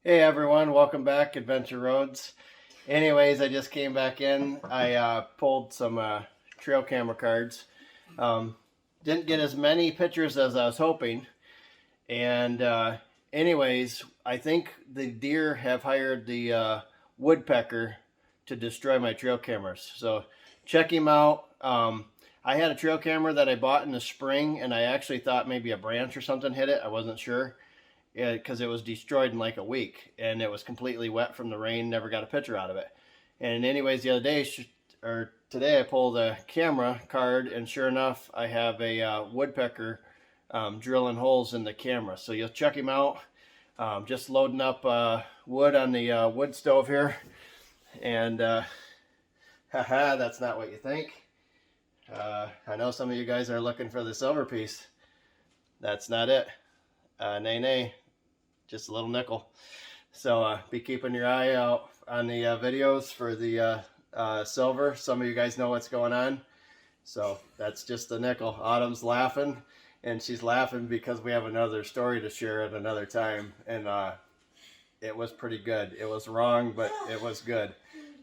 Hey everyone, welcome back, Adventurerhoades. Anyways, I just came back in. I pulled some trail camera cards. Didn't get as many pictures as I was hoping. And anyways, I think the deer have hired the woodpecker to destroy my trail cameras. So check him out. I had a trail camera that I bought in the spring, and I actually thought maybe a branch or something hit it. I wasn't sure because it was destroyed in like a week, and it was completely wet from the rain. Never got a picture out of it. And anyways, the other day or today, I pulled a camera card, and sure enough, I have a woodpecker drilling holes in the camera. So you'll check him out. Just loading up wood on the wood stove here, and haha, that's not what you think. I know some of you guys are looking for the silver piece. That's not it. Nay, nay. Just a little nickel. So be keeping your eye out on the videos for the silver. Some of you guys know what's going on. So that's just the nickel. Autumn's laughing, and she's laughing because we have another story to share at another time. And it was pretty good. It was wrong, but it was good.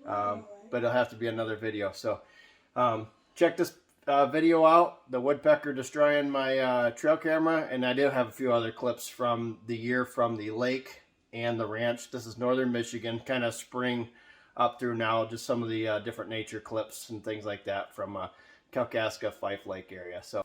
But it'll have to be another video. So check this video out, the woodpecker destroying my trail camera, and I do have a few other clips from the year from the lake and the ranch. This is northern Michigan, kind of spring up through now, just some of the different nature clips and things like that from Kalkaska Fife Lake area. So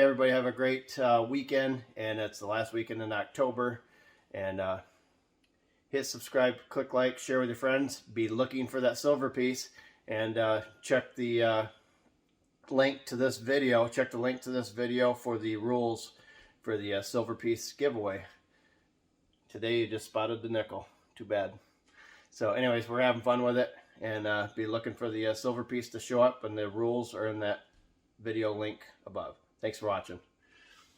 everybody have a great weekend, and it's the last weekend in October. And hit subscribe, click like, share with your friends. Be looking for that silver piece, and check the link to this video. Check the link to this video for the rules for the silver piece giveaway. Today you just spotted the nickel. Too bad. So anyways, we're having fun with it, and be looking for the silver piece to show up, and the rules are in that video link above. Thanks for watching.